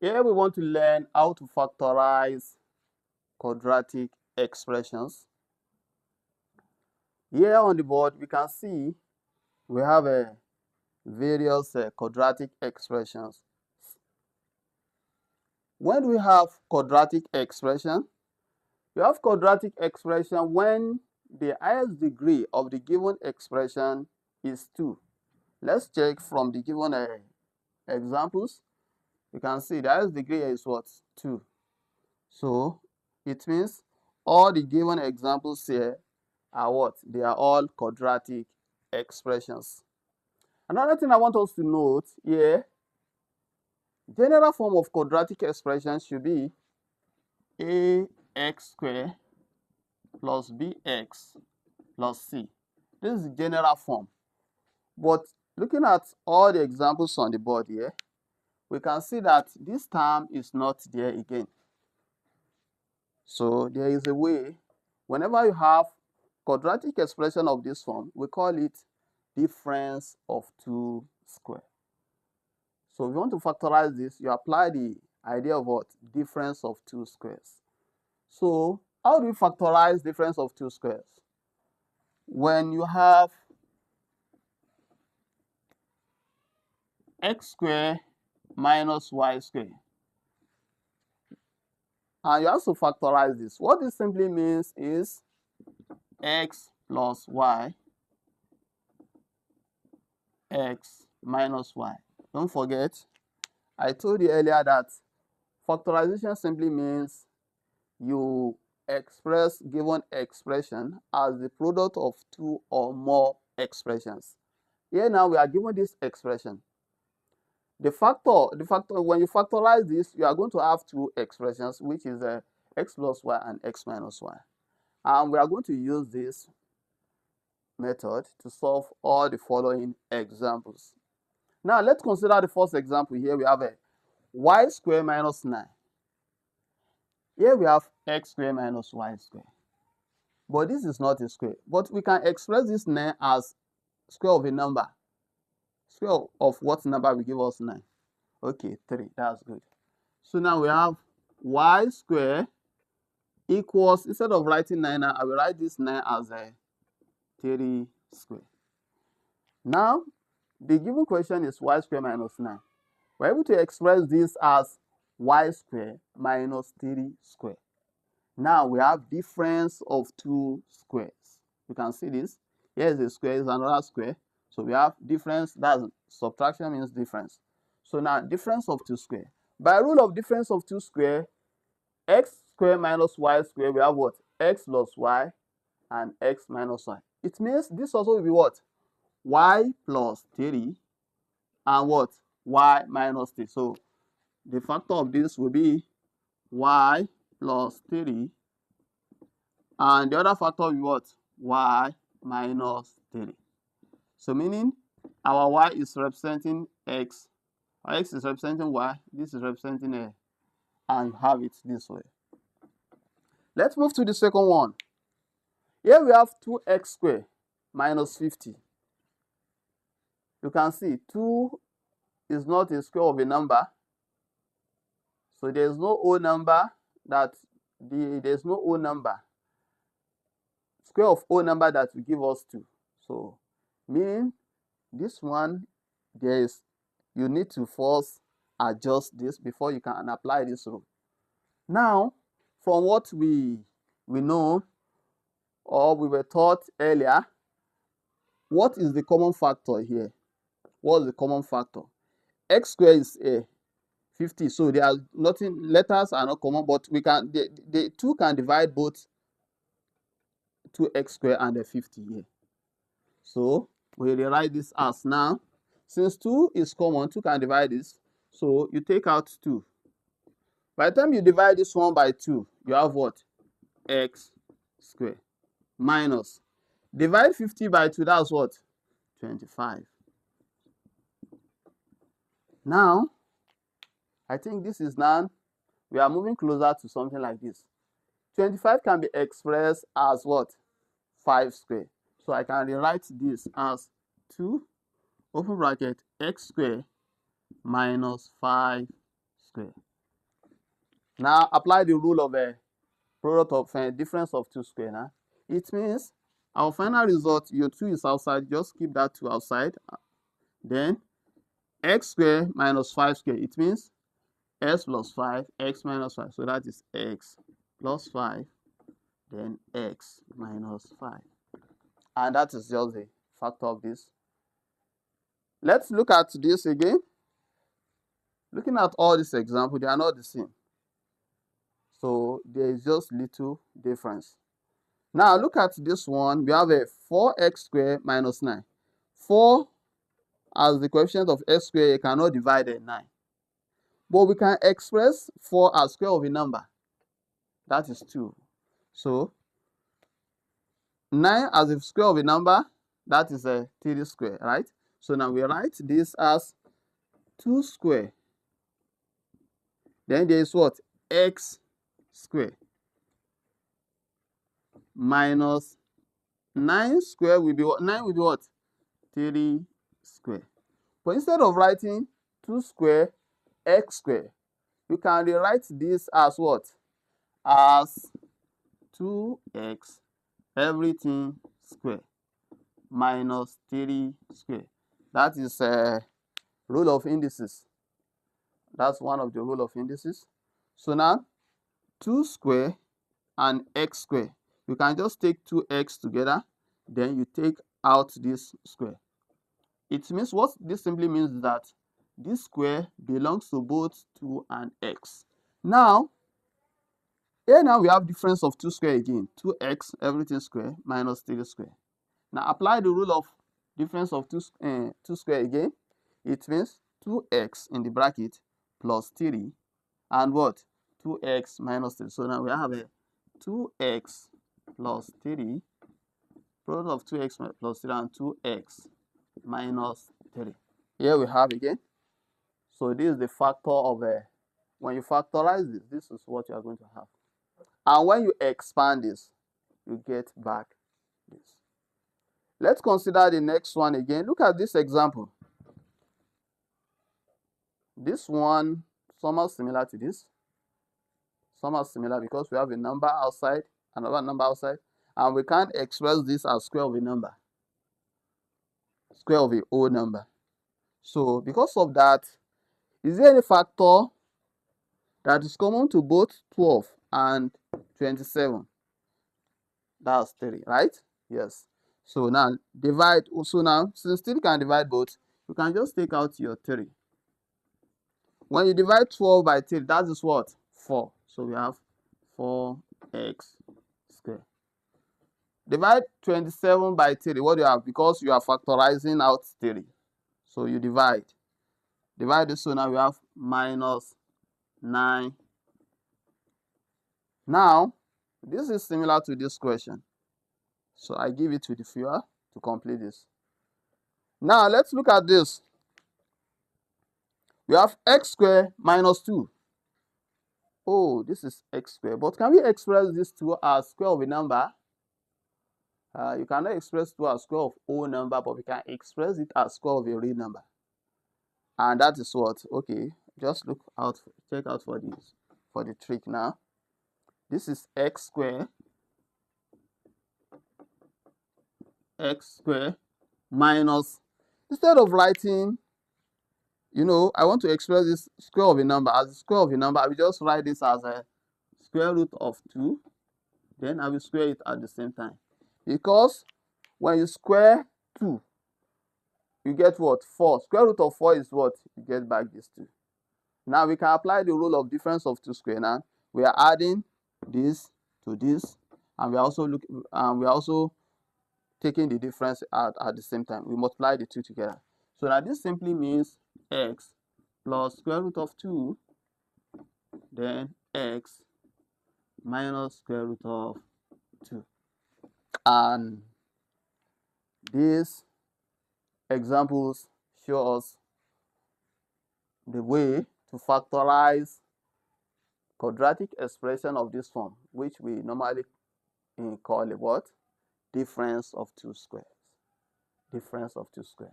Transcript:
Here we want to learn how to factorize quadratic expressions. Here on the board, we can see we have various quadratic expressions. When we have quadratic expression, we have quadratic expression when the highest degree of the given expression is 2. Let's check from the given examples. You can see the highest degree is what? 2. So it means all the given examples here are what? They are all quadratic expressions. Another thing I want us to note here, general form of quadratic expression should be ax squared plus bx plus c. This is the general form. But looking at all the examples on the board here, we can see that this term is not there again. So there is a way, whenever you have quadratic expression of this form, we call it difference of 2 square. So if you want to factorize this, you apply the idea of what? Difference of 2 squares. So how do we factorize difference of 2 squares? When you have x squared minus y squared, and you have to factorize this. What this simply means is x plus y, x minus y. Don't forget, I told you earlier that factorization simply means you express given expression as the product of 2 or more expressions. Here now we are given this expression. The factor, when you factorize this, you are going to have 2 expressions, which is x plus y and x minus y. And we are going to use this method to solve all the following examples. Now let's consider the first example. Here we have a y squared minus 9. Here we have x squared minus y squared. But this is not a square. But we can express this 9 as square of a number. Square of what number will give us 9? Okay, 3. That's good. So now we have y squared equals, instead of writing 9, I will write this 9 as a 3 squared. Now, the given question is y squared minus 9. We're able to express this as y squared minus 3 squared. Now we have difference of 2 squares. You can see this. Here is a square, is another square. So we have difference, that's subtraction means difference. So now difference of 2 square. By rule of difference of 2 square, x squared minus y squared, we have what? X plus y and x minus y. It means this also will be what? Y plus 3 and what? Y minus 3. So the factor of this will be y plus 3, and the other factor will be what? Y minus 3. So meaning our y is representing x, our x is representing y, this is representing a, and have it this way. Let's move to the second one. Here we have 2x squared minus 50. You can see 2 is not a square of a number. So there is no whole number there's no whole number. Square of whole number that will give us 2. So meaning this one, you need to first adjust this before you can apply this rule. Now, from what we know or we were taught earlier, what is the common factor here? What is the common factor? X squared is 50, so there are nothing, letters are not common, but we can, the 2 can divide both 2x squared and the 50 here. So we rewrite this as, now since 2 is common, 2 can divide this, so you take out 2. By the time you divide this one by 2, you have what? X squared minus, divide 50 by 2, that's what? 25. Now I think this is now, we are moving closer to something like this. 25 can be expressed as what? 5 squared. So I can rewrite this as 2 open bracket x squared minus 5 squared. Now apply the rule of a product of difference of two square. Now it means our final result, your 2 is outside, just keep that 2 outside. Then x square minus 5 square, it means x plus 5, x minus 5. So that is x plus 5, then x minus 5. And that is just the factor of this. Let's look at this again. Looking at all these examples, they are not the same. So there is just little difference. Now look at this one. We have a 4x squared minus 9. 4 as the coefficient of x squared, you cannot divide a 9. But we can express 4 as square of a number. That is 2. So 9 as the square of a number, that is a 3 square, right? So now we write this as 2 square. Then there is what? X square minus 9 square will be what? 9 will be what? 3 square. But instead of writing 2 square x square, you can rewrite this as what? As 2x everything square minus 3 square. That is a rule of indices. That's one of the rule of indices. So now 2 square and x square, you can just take 2x together, then you take out this square. It means what this simply means is that this square belongs to both 2 and x. Now, here now we have difference of 2 square again. 2x everything square minus 3 square. Now apply the rule of difference of 2 square again. It means 2x in the bracket plus 3 and what? 2x minus 3. So now we have a 2x plus 3, product of 2x plus 3 and 2x minus 3. Here we have again. So this is the factor of when you factorize this, this is what you are going to have. And when you expand this, you get back this. Let's consider the next one again. Look at this example. This one somehow similar to this. Somehow similar because we have a number outside, another number outside, and we can't express this as square of a number. Square of a whole number. So because of that, is there any factor that is common to both 12 and 27? That's 3, right? Yes. So now divide. Also now, since 3 can divide both, you can just take out your 3. When you divide 12 by 3, that is what? 4. So we have 4x squared. Divide 27 by 3. What do you have? Because you are factorizing out 3. So you divide. Divide this, so now we have minus 9. Now, this is similar to this question. So I give it to the viewer to complete this. Now, let's look at this. We have x squared minus 2. Oh, this is x squared. But can we express this 2 as square of a number? You cannot express 2 as square of whole number, but we can express it as square of a real number. And that is what? Okay, just look out, check out for this, for the trick now. This is x squared minus, instead of writing, I want to express this square of a number as the square of a number, I will just write this as a square root of 2, then I will square it at the same time. Because when you square 2, you get what? 4. Square root of 4 is what? You get back this 2. Now we can apply the rule of difference of 2 square. Now we are adding this to this, and we are also taking the difference out at the same time. We multiply the 2 together. So now this simply means x plus square root of 2, then x minus square root of 2. And these examples show us the way to factorize quadratic expression of this form, which we normally call a what? Difference of two squares. Difference of two squares.